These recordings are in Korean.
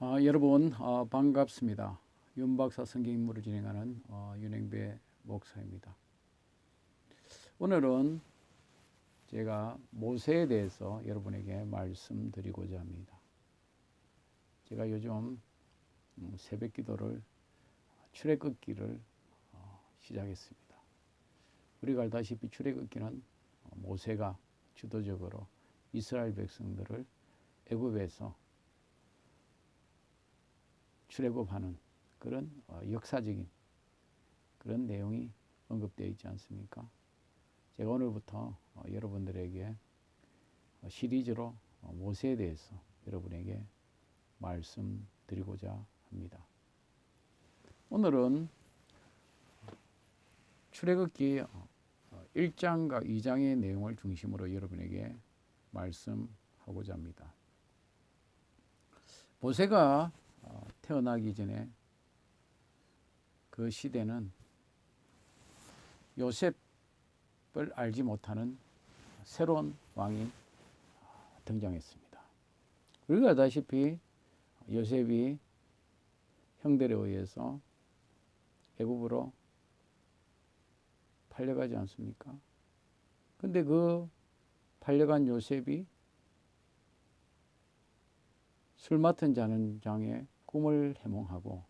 여러분 반갑습니다. 윤박사 성경 임무를 진행하는 윤행배 목사입니다. 오늘은 제가 모세에 대해서 여러분에게 말씀드리고자 합니다. 제가 요즘 새벽 기도를 출애굽기를 시작했습니다. 우리가 알다시피 출애굽기는 모세가 주도적으로 이스라엘 백성들을 애굽에서 출애굽하는 그런 역사적인 그런 내용이 언급되어 있지 않습니까? 제가 오늘부터 여러분들에게 시리즈로 모세에 대해서 여러분에게 말씀드리고자 합니다. 오늘은 출애굽기 1장과 2장의 내용을 중심으로 여러분에게 말씀하고자 합니다. 모세가 태어나기 전에 그 시대는 요셉을 알지 못하는 새로운 왕이 등장했습니다. 우리가 알다시피 요셉이 형들에 의해서 애굽으로 팔려가지 않습니까? 근데 그 팔려간 요셉이 술 맡은 자는 장의 꿈을 해몽하고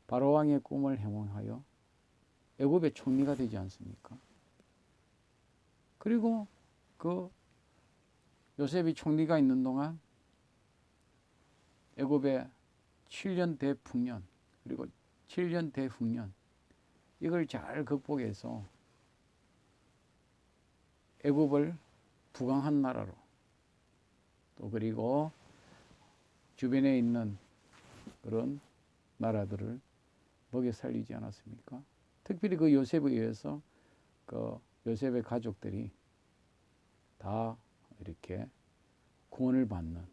바로왕의 꿈을 해몽하여 애굽의 총리가 되지 않습니까? 그리고 그 요셉이 총리가 있는 동안 애굽의 7년 대풍년 그리고 7년 대흉년 이걸 잘 극복해서 애굽을 부강한 나라로 또 그리고 주변에 있는 그런 나라들을 먹여 살리지 않았습니까? 특별히 그 요셉에 의해서 그 요셉의 가족들이 다 이렇게 구원을 받는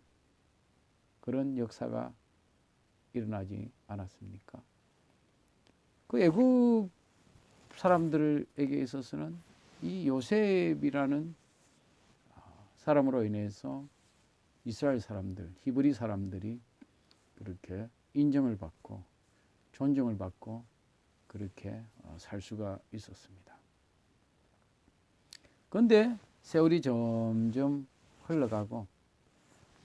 그런 역사가 일어나지 않았습니까? 그 애굽 사람들에게 있어서는 이 요셉이라는 사람으로 인해서 이스라엘 사람들, 히브리 사람들이 그렇게 인정을 받고 존중을 받고 그렇게 살 수가 있었습니다. 그런데 세월이 점점 흘러가고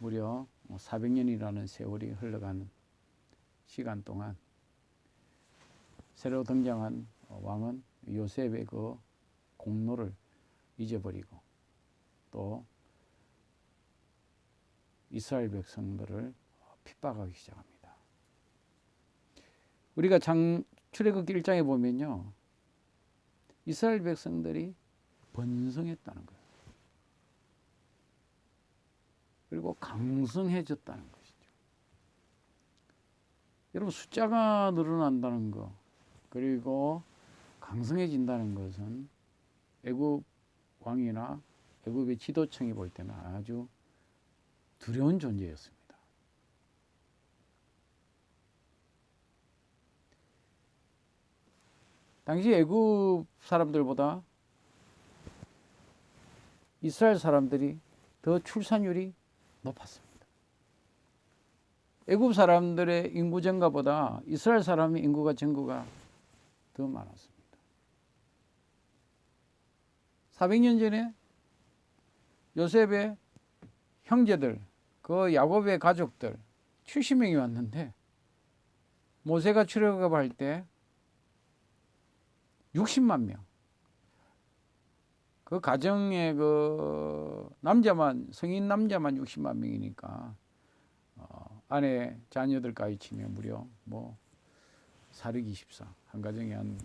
무려 400년이라는 세월이 흘러가는 시간 동안 새로 등장한 왕은 요셉의 그 공로를 잊어버리고 또 이스라엘 백성들을 핍박하기 시작합니다. 우리가 출애굽기 1장에 보면요, 이스라엘 백성들이 번성했다는 거예요. 그리고 강성해졌다는 것이죠. 여러분, 숫자가 늘어난다는 거 그리고 강성해진다는 것은 애굽 왕이나 애굽의 지도층이 볼 때는 아주 두려운 존재였습니다. 당시 애굽 사람들보다 이스라엘 사람들이 더 출산율이 높았습니다. 애굽 사람들의 인구 증가보다 이스라엘 사람의 증가가 더 많았습니다. 400년 전에 요셉의 형제들, 그 야곱의 가족들 70명이 왔는데 모세가 출애굽할 때 60만 명. 그 가정의 그 남자만 성인 남자만 60만 명이니까 아내 자녀들까지 치면 무려 424. 한 가정에 한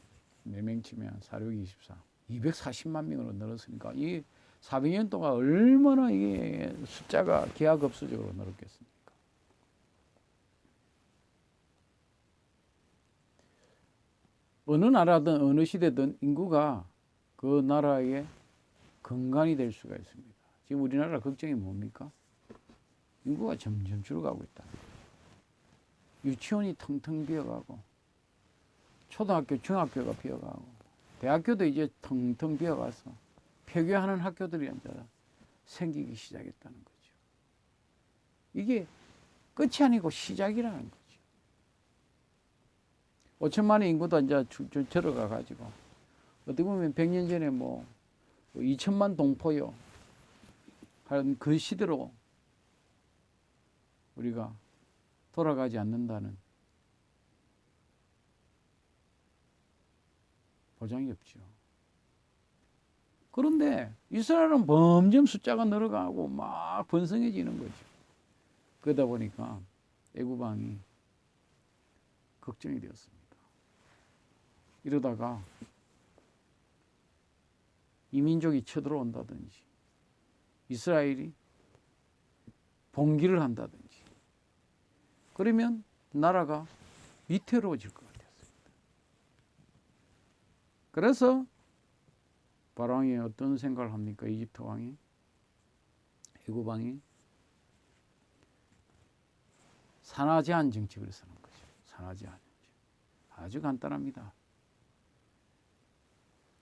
4명 치면 424. 240만 명으로 늘었으니까 이 400년 동안 얼마나 이게 숫자가 기하급수적으로 늘었겠습니까? 어느 나라든 어느 시대든 인구가 그 나라의 근간이 될 수가 있습니다. 지금 우리나라 걱정이 뭡니까? 인구가 점점 줄어가고 있다. 유치원이 텅텅 비어가고 초등학교, 중학교가 비어가고 대학교도 이제 텅텅 비어가서 폐교하는 학교들이 이제 생기기 시작했다는 거죠. 이게 끝이 아니고 시작이라는 거죠. 5천만의 인구도 이제 들어가 가지고 어떻게 보면 100년 전에 뭐 2천만 동포요 한 그 시대로 우리가 돌아가지 않는다는 보장이 없죠. 그런데 이스라엘은 점점 숫자가 늘어가고 막 번성해지는 거죠. 그러다 보니까 애굽 왕이 걱정이 되었습니다. 이러다가 이민족이 쳐들어온다든지 이스라엘이 봉기를 한다든지 그러면 나라가 위태로워질 것 같았습니다. 그래서 바로 왕이 어떤 생각을 합니까? 이집트 왕이, 애굽 왕이 산하 제한 정책을 쓰는 거죠. 산하 제한 정책. 아주 간단합니다.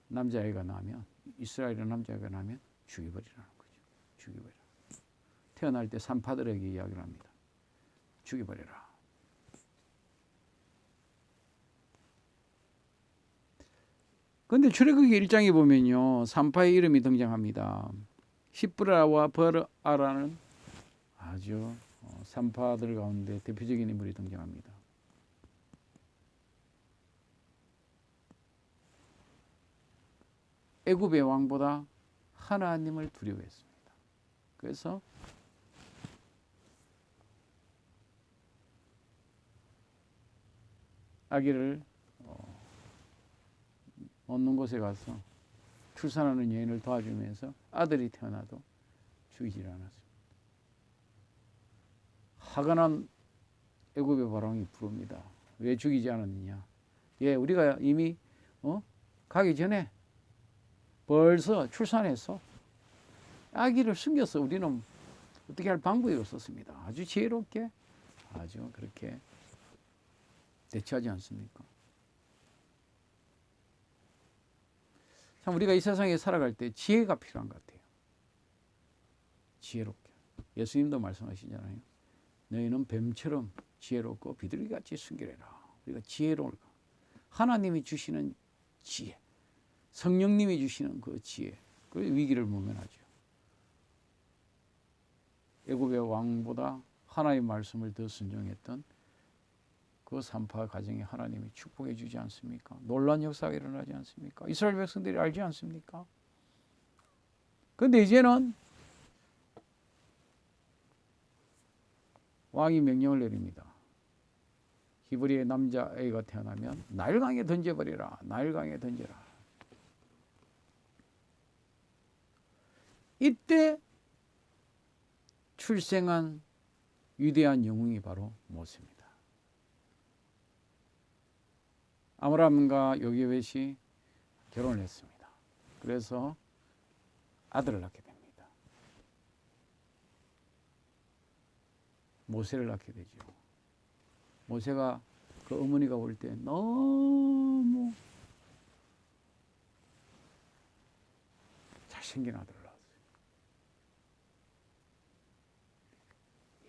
남자아이가 나면, 이스라엘의 남자아이가 나면 죽여버리라는 거죠. 죽여버리라. 태어날 때 산파들에게 이야기를 합니다. 죽여버려라. 그런데 출애굽기 1장에 보면요, 산파의 이름이 등장합니다. 시브라와 버르아라는 아주 산파들 가운데 대표적인 인물이 등장합니다. 애굽의 왕보다 하나님을 두려워했습니다. 그래서 아기를 얻는 곳에 가서 출산하는 여인을 도와주면서 아들이 태어나도 죽이지 않았습니다. 화가 난 애굽의 바로왕이 부릅니다. 왜 죽이지 않았느냐? 예, 우리가 이미 가기 전에 벌써 출산해서 아기를 숨겼어. 우리는 어떻게 할 방법이 없었습니다. 아주 지혜롭게 아주 그렇게 대처하지 않습니까? 참 우리가 이 세상에 살아갈 때 지혜가 필요한 것 같아요. 지혜롭게. 예수님도 말씀하시잖아요. 너희는 뱀처럼 지혜롭고 비둘기같이 순결해라. 우리가 지혜로울까? 하나님이 주시는 지혜, 성령님이 주시는 그 지혜, 그 위기를 모면하죠. 애굽의 왕보다 하나님의 말씀을 더 순종했던 그 산파 가정에 하나님이 축복해 주지 않습니까? 놀라운 역사가 일어나지 않습니까? 이스라엘 백성들이 알지 않습니까? 그런데 이제는 왕이 명령을 내립니다. 히브리의 남자아이가 태어나면 나일강에 던져버리라. 나일강에 던져라. 이때 출생한 위대한 영웅이 바로 모세입니다. 아므람과 요게벳이 결혼을 했습니다. 그래서 아들을 낳게 됩니다. 모세를 낳게 되죠. 모세가 그 어머니가 볼 때 너무 잘생긴 아들을 낳았어요.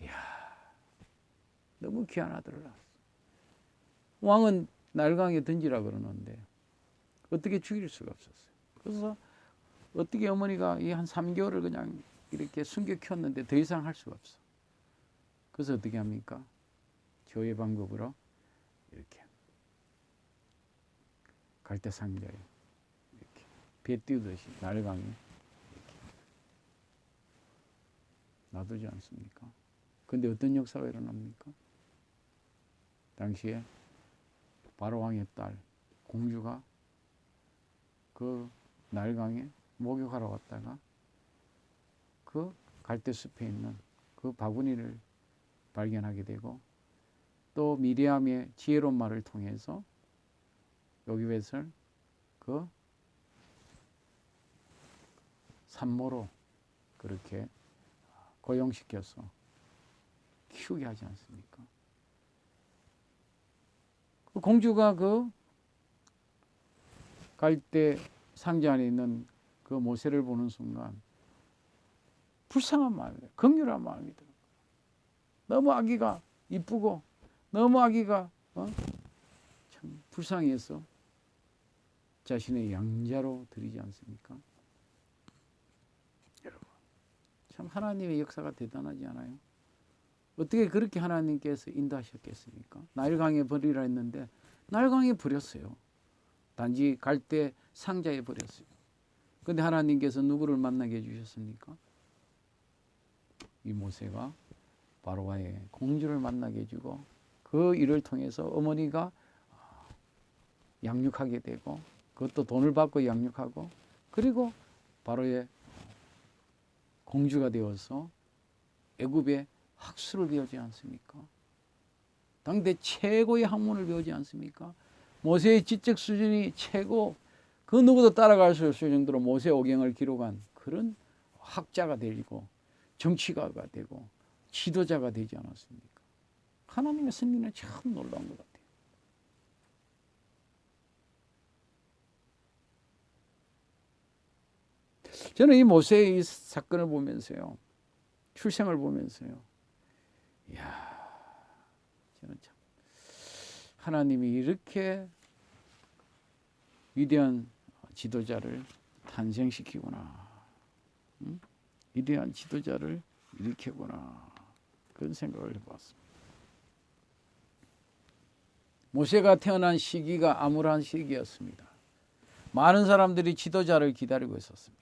이야, 너무 귀한 아들을 낳았어요. 왕은 나일강에 던지라 그러는데 어떻게 죽일 수가 없었어요. 그래서 어떻게 어머니가 이 한 3개월을 그냥 이렇게 숨겨 키웠는데 더 이상 할 수가 없어. 그래서 어떻게 합니까? 조의 방법으로 이렇게 갈대상자에 이렇게 배 띄우듯이 나일강에 이렇게 놔두지 않습니까? 근데 어떤 역사가 일어납니까? 당시에 바로왕의 딸 공주가 그 나일강에 목욕하러 왔다가 그 갈대숲에 있는 그 바구니를 발견하게 되고 또 미리암의 지혜로운 말을 통해서 요게벳을 그 산모로 그렇게 고용시켜서 키우게 하지 않습니까? 그 공주가 그 갈대 상자 안에 있는 그 모세를 보는 순간 불쌍한 마음이, 긍휼한 마음이 들어요. 너무 아기가 이쁘고 너무 아기가 참 불쌍해서 자신의 양자로 드리지 않습니까? 여러분, 참 하나님의 역사가 대단하지 않아요? 어떻게 그렇게 하나님께서 인도하셨겠습니까? 나일강에 버리라 했는데 나일강에 버렸어요. 단지 갈 때 상자에 버렸어요. 근데 하나님께서 누구를 만나게 해주셨습니까? 이 모세가 바로와의 공주를 만나게 해주고 그 일을 통해서 어머니가 양육하게 되고 그것도 돈을 받고 양육하고 그리고 바로의 공주가 되어서 애굽의 학술을 배우지 않습니까? 당대 최고의 학문을 배우지 않습니까? 모세의 지적 수준이 최고 그 누구도 따라갈 수 없을 정도로 모세 오경을 기록한 그런 학자가 되고 정치가가 되고 지도자가 되지 않았습니까? 하나님의 섭리는 참 놀라운 것 같아요. 저는 이 모세의 이 사건을 보면서요, 출생을 보면서요, 이야, 저는 참 하나님이 이렇게 위대한 지도자를 탄생시키구나, 위대한 지도자를 일으키구나, 그런 생각을 해봤습니다. 모세가 태어난 시기가 암울한 시기였습니다. 많은 사람들이 지도자를 기다리고 있었습니다.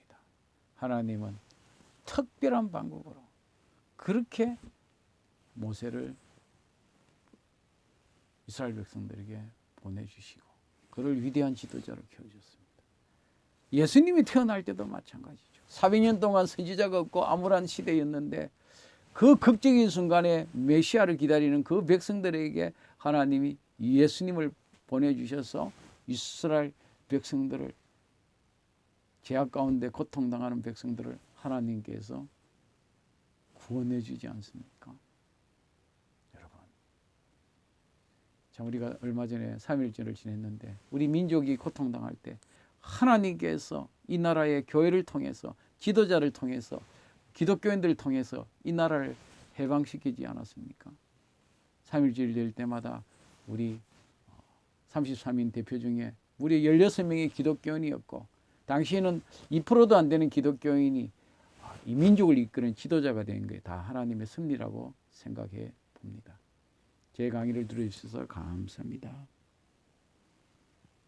하나님은 특별한 방법으로 그렇게 모세를 이스라엘 백성들에게 보내주시고 그를 위대한 지도자로 키워주셨습니다. 예수님이 태어날 때도 마찬가지죠. 400년 동안 선지자가 없고 암울한 시대였는데 그 극적인 순간에 메시아를 기다리는 그 백성들에게 하나님이 예수님을 보내주셔서 이스라엘 백성들을 죄악 가운데 고통당하는 백성들을 하나님께서 구원해 주지 않습니까? 여러분, 참 우리가 얼마 전에 3.1절을 지냈는데 우리 민족이 고통당할 때 하나님께서 이 나라의 교회를 통해서 지도자를 통해서 기독교인들을 통해서 이 나라를 해방시키지 않았습니까? 3.1절이 될 때마다 우리 33인 대표 중에 무려 16명의 기독교인이었고 당시에는 2%도 안 되는 기독교인이 이 민족을 이끄는 지도자가 된 게 다 하나님의 섭리라고 생각해 봅니다. 제 강의를 들어주셔서 감사합니다.